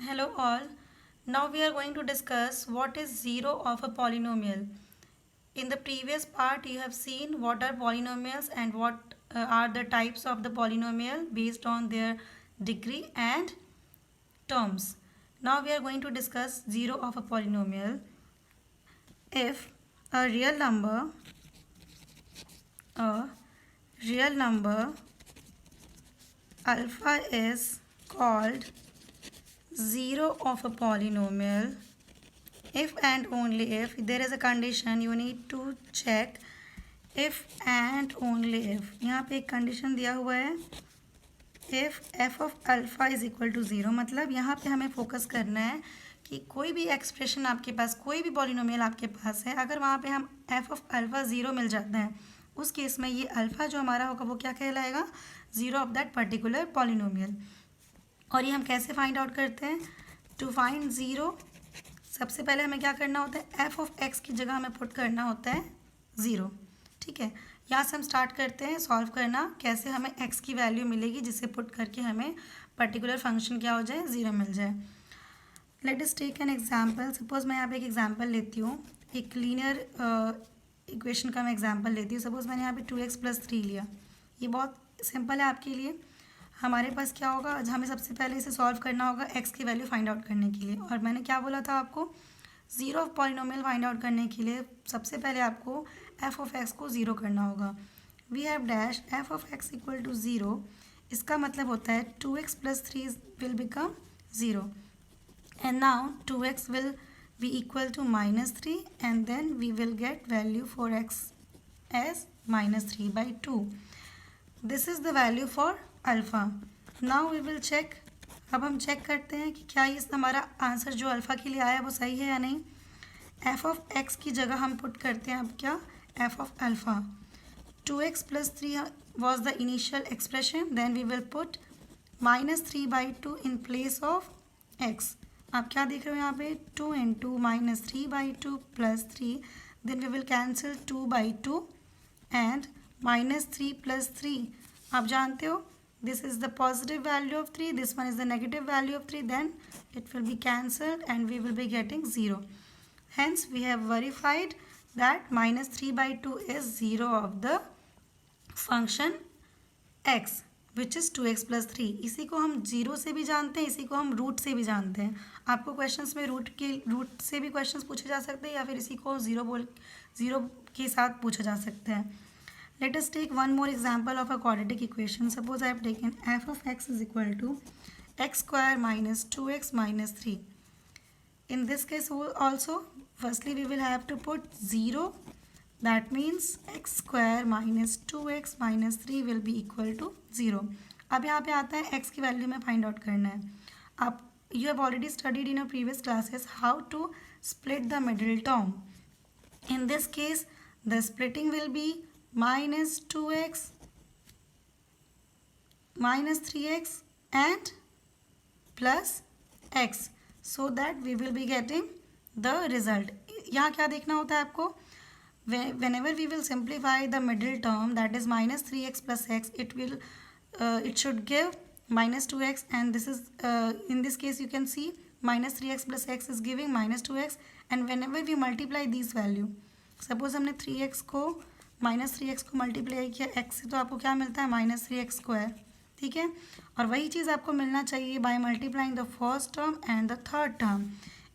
Hello all. Now we are going to discuss what is zero of a polynomial. In the previous part you have seen what are polynomials and what are the types of the polynomial based on their degree and terms. Now we are going to discuss zero of a polynomial. If a real a real number alpha is called zero of a polynomial, if and only if there is a condition you need to check if and only if यहाँ पे एक condition दिया हुआ है if f of alpha is equal to zero, मतलब यहाँ पे हमें फोकस करना है कि कोई भी एक्सप्रेशन आपके पास, कोई भी पॉलिनोमियल आपके पास है, अगर वहाँ पे हम f of alpha ज़ीरो मिल जाता है उस केस में ये अल्फ़ा जो हमारा होगा वो क्या कहलाएगा, zero of that particular polynomial. और ये हम कैसे फाइंड आउट करते हैं, टू फाइंड ज़ीरो सबसे पहले हमें क्या करना होता है, एफ ऑफ एक्स की जगह हमें पुट करना होता है ज़ीरो। ठीक है, यहाँ से हम स्टार्ट करते हैं सॉल्व करना, कैसे हमें एक्स की वैल्यू मिलेगी जिसे पुट करके हमें पर्टिकुलर फंक्शन क्या हो जाए, ज़ीरो मिल जाए। Let us take an example. Suppose मैं यहाँ पे एक एग्जांपल लेती हूँ, एक लीनियर इक्वेशन का मैं एग्जांपल लेती हूँ। सपोज मैंने यहाँ पे 2x+3 लिया। ये बहुत सिंपल है आपके लिए। हमारे पास क्या होगा, हमें सबसे पहले इसे सॉल्व करना होगा एक्स की वैल्यू फाइंड आउट करने के लिए। और मैंने क्या बोला था आपको, zero of polynomial find out करने के लिए सबसे पहले आपको एफ ऑफ एक्स को ज़ीरो करना होगा। We have dash f of x equal to zero, इसका मतलब होता है 2x+3 will become zero and now 2x will be equal to -3 and then we will get value for x as -3/2. This is the value for alpha. Now we will check. अब हम check करते हैं कि क्या ये हमारा answer जो alpha के लिए आया वो सही है या नहीं। एफ ऑफ एक्स की जगह हम पुट करते हैं अब क्या, F of alpha. 2x+3 was the initial expression, then we will put -3/2 in place of x. आप क्या देख रहे हो यहाँ पे, 2 into -3/2 plus 3, then we will cancel 2/2 and -3 + 3 आप जानते हो this is the positive value of 3, this one is the negative value of 3, then it will be cancelled and we will be getting zero. Hence we have verified that -3/2 is zero of the function x which is 2x+3। इसी को हम zero से भी जानते हैं, इसी को हम रूट से भी जानते हैं। आपको क्वेश्चंस में रूट से भी क्वेश्चंस पूछे जा सकते हैं या फिर इसी को ज़ीरो के साथ पूछा जा सकता है। Let us take one more example of a quadratic equation. Suppose I have taken f of x is equal to x² - 2x - 3। In this case also, firstly we will have to put 0. That means x² - 2x - 3 will be equal to 0. अब यहाँ पे आता है x की value में find out करना है। आप you have already studied in your previous classes how to split the middle term. In this case the splitting will be -2x -3x and plus x, so that we will be getting the result. यहाँ क्या देखना होता है आपको, whenever we will simplify the middle term, that is -3x plus x, it should give -2x, and this is in this case you can see -3x plus x is giving -2x, and whenever we multiply these value, suppose हमने 3x को -3x को multiply किया x से, तो आपको क्या मिलता है -3x²। ठीक है, और वही चीज़ आपको मिलना चाहिए by multiplying the first term and the third term.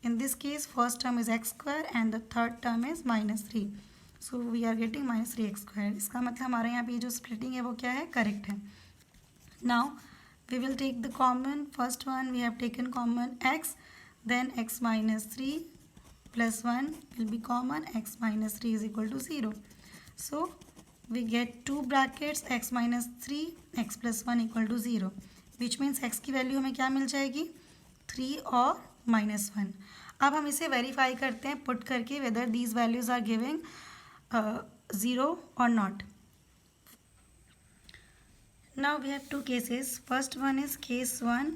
In this case first term is x² and the third term is -3, so we are getting -3x²। इसका मतलब हमारे यहाँ पे जो स्प्लिटिंग है वो क्या है, करेक्ट है। Now we will take the common, first one we have taken common x, then x -3 plus 1 will be common, x -3 is equal to 0. So we get two brackets x -3 x plus 1 equal to 0, which means x की value हमें क्या मिल जाएगी, 3 और -1। अब हम इसे verify करते हैं पुट करके whether these values are giving 0 or not. Now we have two cases. First one is case 1.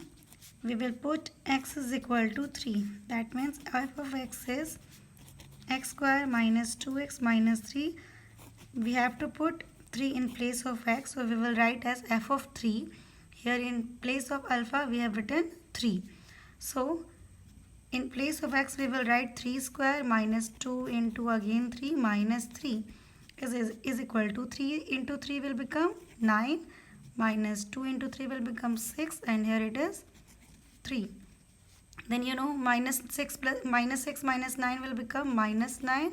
We will put x is equal to 3. That means f of x is x² - 2x - 3. We have to put 3 in place of x, so we will write as f of 3. Here in place of alpha we have written 3. So in place of x we will write 3 square minus 2 into again 3 minus 3 is equal to 3 into 3 will become 9 minus 2 into 3 will become 6 and here it is 3. Then you know minus 6 minus 9 will become minus 9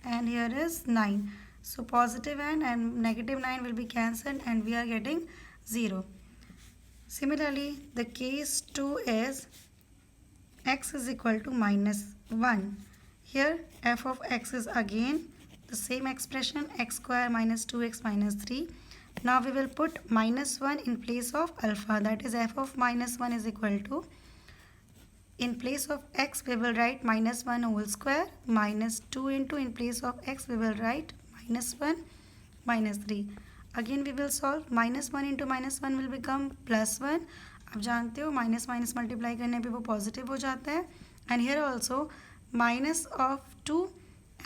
and here is 9. So positive and negative 9 will be cancelled and we are getting 0. Similarly, the case 2 is x is equal to minus 1. Here f of x is again the same expression x square minus 2x minus 3. Now we will put minus 1 in place of alpha, that is f of minus 1 is equal to, in place of x we will write minus 1 whole square minus 2 into, in place of x we will write minus 1 minus 3. Again we will solve, minus 1 into minus 1 will become plus 1. आप जानते हो minus minus multiply करने पे वो positive हो जाता है. And here also minus of 2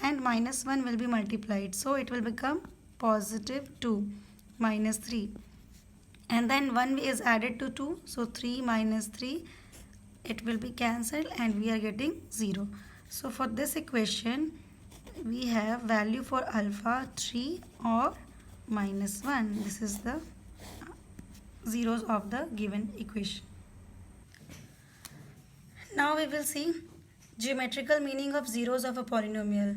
and minus 1 will be multiplied, so it will become positive 2 minus 3 and then 1 is added to 2, so 3 minus 3 it will be cancelled and we are getting 0. So for this equation we have value for alpha 3 or minus 1. This is the zeros of the given equation. Now we will see geometrical meaning of zeros of a polynomial.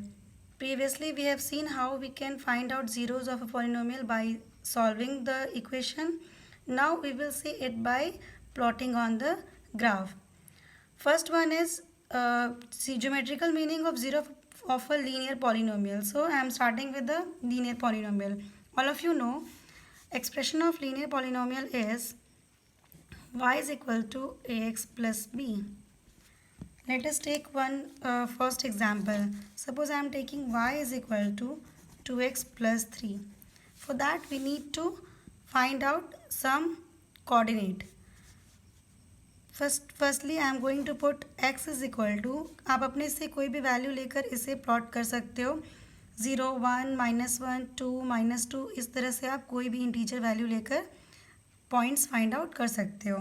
Previously we have seen how we can find out zeros of a polynomial by solving the equation. Now we will see it by plotting on the graph. First one is geometrical meaning of zero of a linear polynomial. So I am starting with the linear polynomial. All of you know expression of linear polynomial is y is equal to ax plus b. Let us take one first example. Suppose I am taking y is equal to 2x plus 3. For that we need to find out some coordinate. Firstly I am going to put x is equal to, आप अपने से कोई भी value लेकर इसे plot कर सकते हो. 0, 1, -1, 2, -2, इस तरह से आप कोई भी इंटीजर वैल्यू लेकर पॉइंट्स फाइंड आउट कर सकते हो.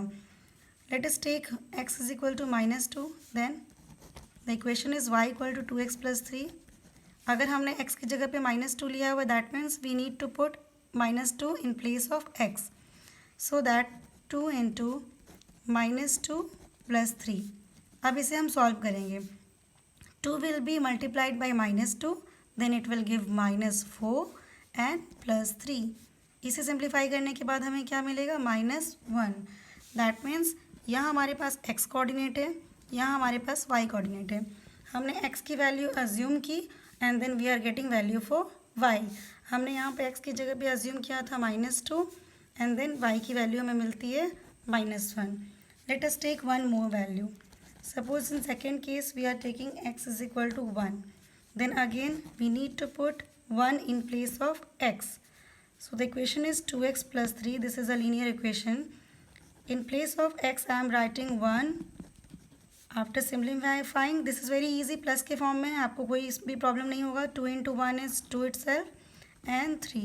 Let us take x is equal to -2. Then the equation is y equal to 2x plus 3. अगर हमने x की जगह पे -2 लिया हुआ, that means we need to put -2 in place of x. So that 2 into -2 plus 3. अब इसे हम सॉल्व करेंगे. 2 will be multiplied by -2, then it will give -4 and plus 3. इसे सिंप्लीफाई करने के बाद हमें क्या मिलेगा? -1. दैट मीन्स यहाँ हमारे पास x कोऑर्डिनेट है, यहाँ हमारे पास y कोऑर्डिनेट है. हमने x की वैल्यू अज्यूम की and then we are getting value for y. हमने यहाँ पे x की जगह पे अज्यूम किया था -2 एंड देन y की वैल्यू हमें मिलती है -1. Let us take one more value. Suppose in second case we are taking x is equal to 1. Then again we need to put 1 in place of x. So the equation is 2x plus 3. This is a linear equation. In place of x I am writing 1. After simplifying, this is very easy, plus के form में है, आपको कोई भी problem नहीं होगा. 2 into 1 is 2 itself and 3.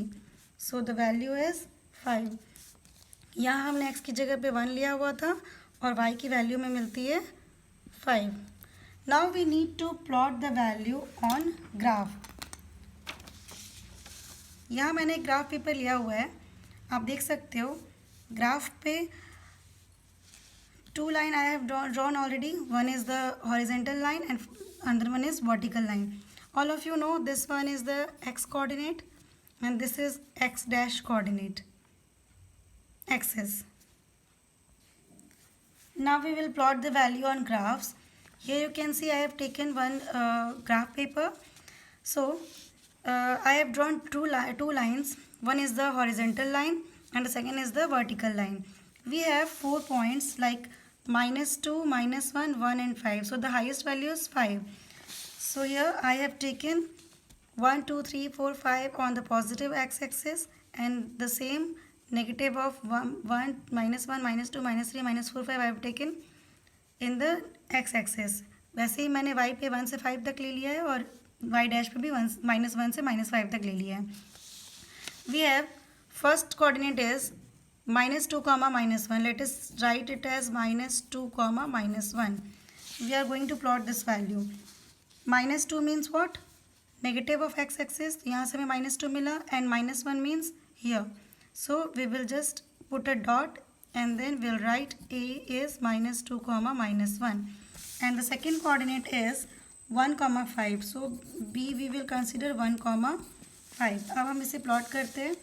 So the value is 5. यहाँ हमने x की जगह पे 1 लिया हुआ था और y की वैल्यू में मिलती है 5. Now we need to plot the value on graph. यहाँ मैंने एक ग्राफ पेपर लिया हुआ है, आप देख सकते हो. ग्राफ पे 2 line I have drawn already. One is the horizontal line and another one is vertical line. All of you know this one is the x coordinate and this is x dash coordinate, axis. Now we will plot the value on graphs. Here you can see I have taken one graph paper. So I have drawn two lines. One is the horizontal line and the second is the vertical line. We have 4 points like -2, -1, 1 and 5. So the highest value is 5. So here I have taken 1, 2, 3, 4, 5 on the positive x-axis and the same negative of 1, -1, -2, -3, -4, 5 I have taken in the x-axis. वैसे ही मैंने y पे 1 से 5 तक ले लिया है और y dash पे भी -1 से -5 तक ले लिया है. We have first coordinate is minus 2 comma minus 1. Let us write it as minus 2 comma minus 1. We are going to plot this value. Minus 2 means what? Negative of x axis. यहाँ से हमें minus 2 मिला and minus 1 means here. So we will just put a dot and then we'll write a is minus 2 comma minus 1 and the second coordinate is 1 comma 5. So b we will consider 1 comma 5. अब हम इसे plot करते हैं.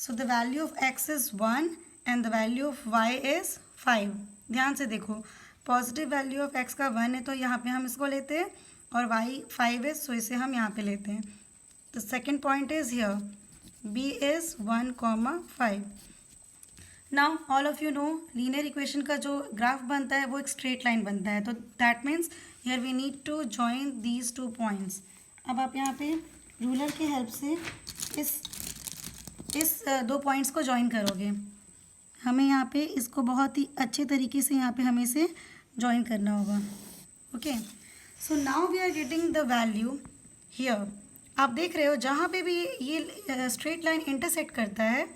So the value of x is 1 and the value of y is 5. ध्यान से देखो, positive value of x का 1 है तो यहाँ पे हम इसको लेते हैं और y 5 है सो इसे हम यहाँ पे लेते हैं. The second point is here b is 1 comma 5. Now all of you know linear equation का जो ग्राफ बनता है वो एक स्ट्रेट लाइन बनता है, तो that means here we need to join these 2 points. अब आप यहाँ पे रूलर की हेल्प से इस 2 पॉइंट्स को जॉइन करोगे. हमें यहाँ पे इसको बहुत ही अच्छे तरीके से यहाँ पे हमें इसे जॉइन करना होगा. Okay, so now we are getting the value here. आप देख रहे हो जहाँ पे भी ये स्ट्रेट लाइन इंटरसेक्ट करता है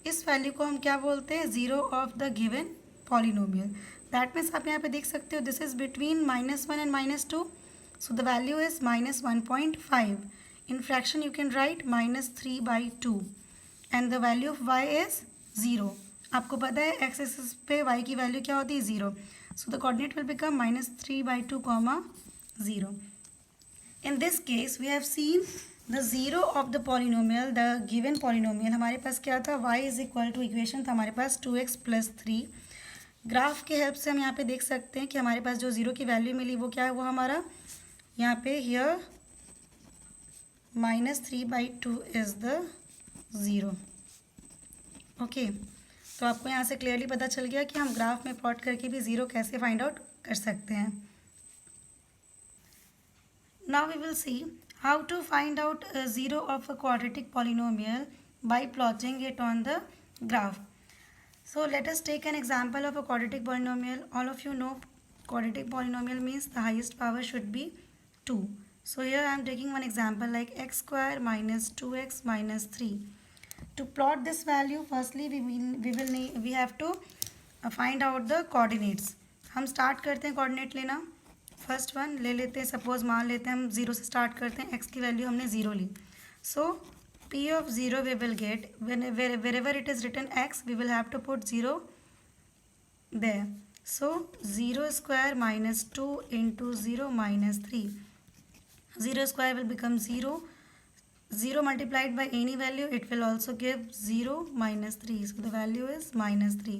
इस वैल्यू को हम क्या बोलते हैं? Zero of the given polynomial. That means आप यहाँ पे देख सकते हो this is between -1 and -2. So the value is -1.5. In fraction you can write -3/2 and the value of y is 0. आपको पता है एक्स एक्सिस पे y की वैल्यू क्या होती है? 0. So the coordinate will become -3/2, 0. In this case we have seen the zero of the polynomial, the given polynomial. हमारे पास क्या था? y is equal to equation था हमारे पास 2x + 3. ग्राफ के हेल्प से हम यहाँ पे देख सकते हैं कि हमारे पास जो ज़ीरो की वैल्यू मिली वो क्या है? वो हमारा यहाँ पे here -3/2 is the zero. Okay, तो आपको यहाँ से क्लियरली पता चल गया कि हम ग्राफ में प्लॉट करके भी ज़ीरो कैसे फाइंड आउट कर सकते हैं. Now we will see how to find out zero of a quadratic polynomial by plotting it on the graph. So let us take an example of a quadratic polynomial. All of you know quadratic polynomial means the highest power should be 2. So here I am taking one example like x square minus 2x minus 3. To plot this value, firstly we have to find out the coordinates. हम start करते हैं coordinate लेना. First one ले लेते हैं, suppose मान लेते हैं हम 0 से स्टार्ट करते हैं. एक्स की वैल्यू हमने 0 ली. सो p of 0 we will get wherever it is written x we will have to put 0 there. So 0 square minus 2 into 0 minus 3. 0 square will become 0. 0 multiplied by any value it will also give 0 minus 3. So the value is -3.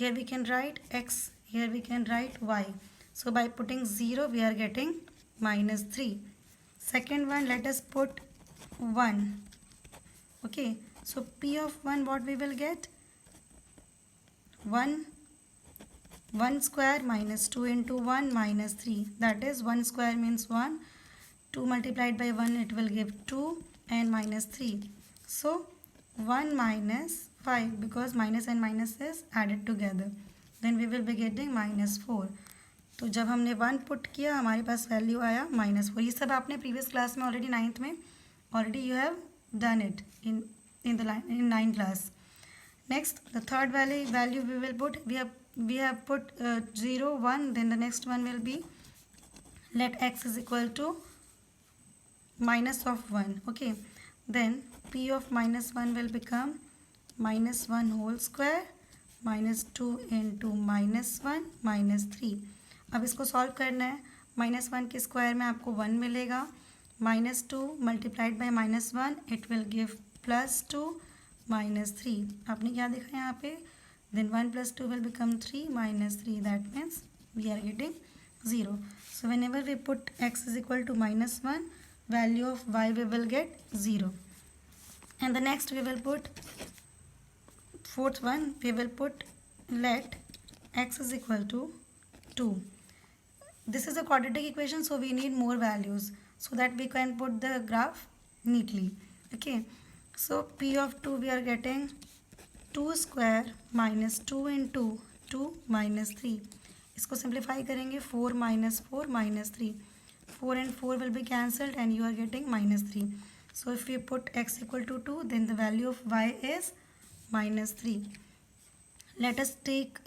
Here we can write x, here we can write y. So by putting 0 we are getting -3. Second one, let us put 1. Okay, so p of 1 what we will get? 1 square minus 2 into 1 minus 3. That is 1 square means 1. 2 multiplied by 1 it will give 2 and minus 3. So 1 minus 5 because minus and minus is added together. Then we will be getting -4. तो जब हमने 1 put किया हमारे पास value आया -4. ये सब आपने previous class में ऑलरेडी 9th में already you have done it in 9th class. Next the third value we will put, we have put 0 1. Then the next one will be let x is equal to -1. Okay, then p of -1 will become -1 whole square -2 into -1 -3. अब इसको solve करना है. -1 के square में आपको 1 मिलेगा. -2 multiplied by -1 it will give +2 -3. आपने क्या देखा यहाँ पे? Then 1 + 2 will become 3 -3. That means we are getting 0. So whenever we put x is equal to -1 value of y we will get 0. And the next we will put fourth one, we will put let x is equal to 2. This is a quadratic equation, so we need more values so that we can put the graph neatly. Okay, so p of 2 we are getting 2 square minus 2 into 2 minus 3. इसको simplify करेंगे 4 minus 4 minus 3. 4 and 4 will be cancelled and you are getting -3. So if we put x equal to 2 then the value of y is -3. Let us take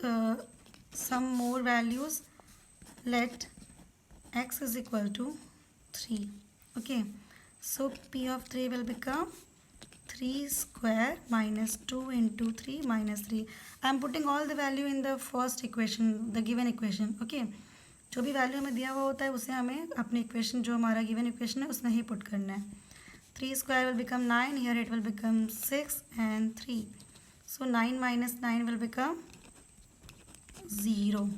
some more values. Let x is equal to 3. Okay, so p of 3 will become 3 square minus 2 into 3 minus 3. I am putting all the value in the first equation, the given equation. Okay, जो भी value हमें दिया हुआ होता है उसे हमें अपनी इक्वेशन जो हमारा गिवन इक्वेशन है उसमें ही पुट करना है. 3 square will become 9, here it will become 6 and 3. So 9 minus 9 will become 0.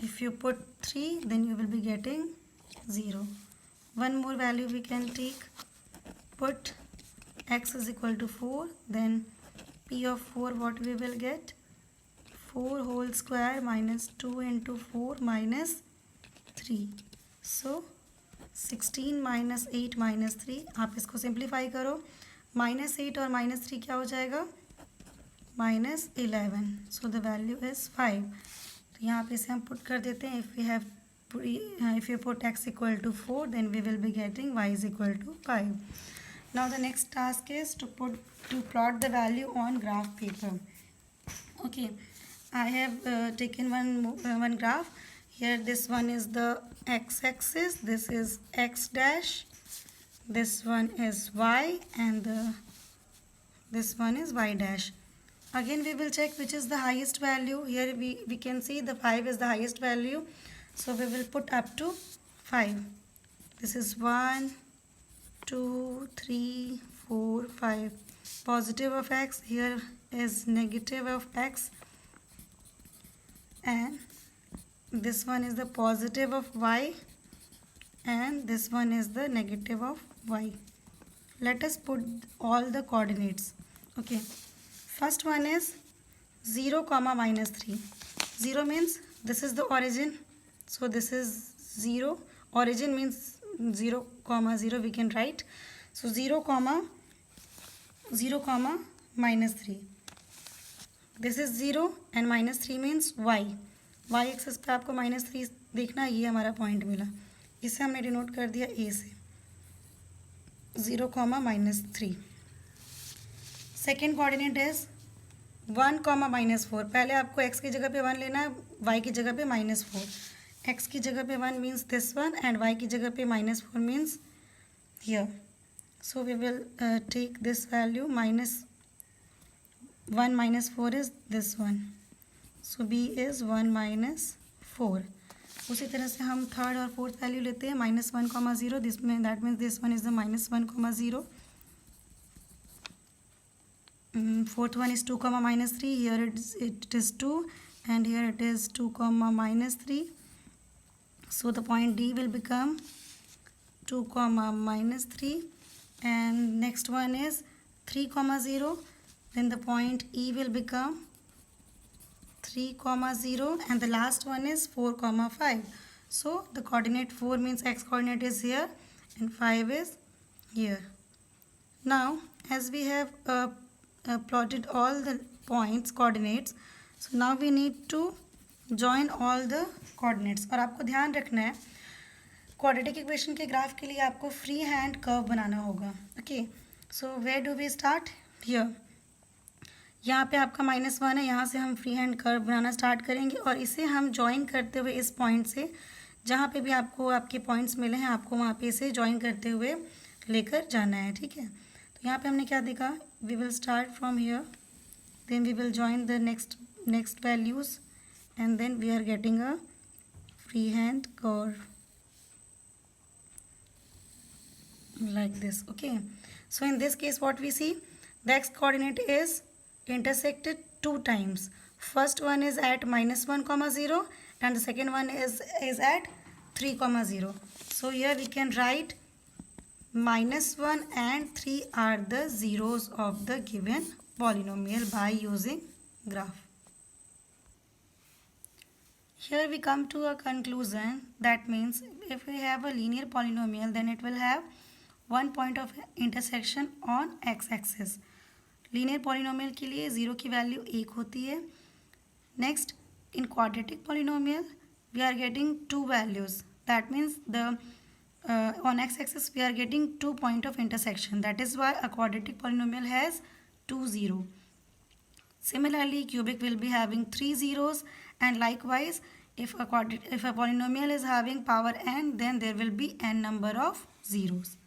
If you put 3, then you will be getting 0. One more value we can take. Put x is equal to 4. Then p of 4, what we will get? 4 whole square minus 2 into 4 minus 3. So 16 minus 8 minus 3. आप इसको simplify करो. Minus 8 और minus 3 क्या हो जाएगा? Minus 11. So the value is 5. तो यहाँ पे इसे हम पुट कर देते हैं. If you put x equal to 4, then we will be getting y is equal to 5. Now the next task is to plot the value on graph paper. Okay, I have taken one graph. Here this one is the x-axis, this is x dash, this one is y, and this one is y dash. Again we will check which is the highest value. Here we can see the 5 is the highest value, so we will put up to 5. This is 1, 2, 3, 4, 5. Positive of x, here is negative of x, and this one is the positive of y, and this one is the negative of y. Let us put all the coordinates. Okay, first one is 0 comma minus 3. 0 means this is the origin, so this is 0. Origin means 0 comma 0 we can write. So 0 comma minus 3. This is 0 and minus 3 means y. y access पे आपको minus 3 देखना, ये हमारा point मिला, इसे हमने denote कर दिया a से. 0 comma minus 3. Second coordinate is 1 comma minus 4. पहले आपको x की जगह पे 1 लेना है, y की जगह पे माइनस 4. x की जगह पे 1 means this one and y की जगह पे minus 4 means here. So we will take this value. -1 minus 4 is this one. So b is 1 minus 4. उसी तरह से हम थर्ड और फोर्थ वैल्यू लेते हैं. -1 comma 0. This means that means this one is the -1 comma 0. Fourth one is 2 comma minus 3. Here it is 2 and here it is 2 comma minus 3. So the point D will become 2 comma minus 3, and next one is 3 comma 0. Then the point E will become 3 comma 0, and the last one is 4 comma 5. So the coordinate 4 means x coordinate is here and 5 is here. Now as we have plotted all the points coordinates, so now we need to join all the coordinates. और आपको ध्यान रखना है quadratic equation के graph के लिए आपको free hand curve बनाना होगा. Okay, so where do we start? Here. यहाँ पे आपका -1 है, यहाँ से हम फ्री हैंड कर्व बनाना स्टार्ट करेंगे और इसे हम ज्वाइन करते हुए इस पॉइंट से, जहाँ पे भी आपको आपके पॉइंट्स मिले हैं आपको वहाँ पे इसे ज्वाइन करते हुए लेकर जाना है. ठीक है, तो यहाँ पे हमने क्या देखा? We will start from here, then we will join the next values and then we are getting a free hand curve like this. Okay, so in this case what we see, the x coordinate is intersected 2 times. First one is at -1 comma 0 and the second one is at 3 comma 0. So here we can write -1 and 3 are the zeros of the given polynomial by using graph. Here we come to a conclusion. That means if we have a linear polynomial, then it will have one point of intersection on x-axis. Linear polynomial के लिए 0 की value 1 होती है. Next, in quadratic polynomial we are getting 2 values. That means the on x-axis we are getting 2 point of intersection. That is why a quadratic polynomial has 2 0. Similarly, cubic will be having 3 zeros, and likewise, if a polynomial is having power n, then there will be n number of zeros.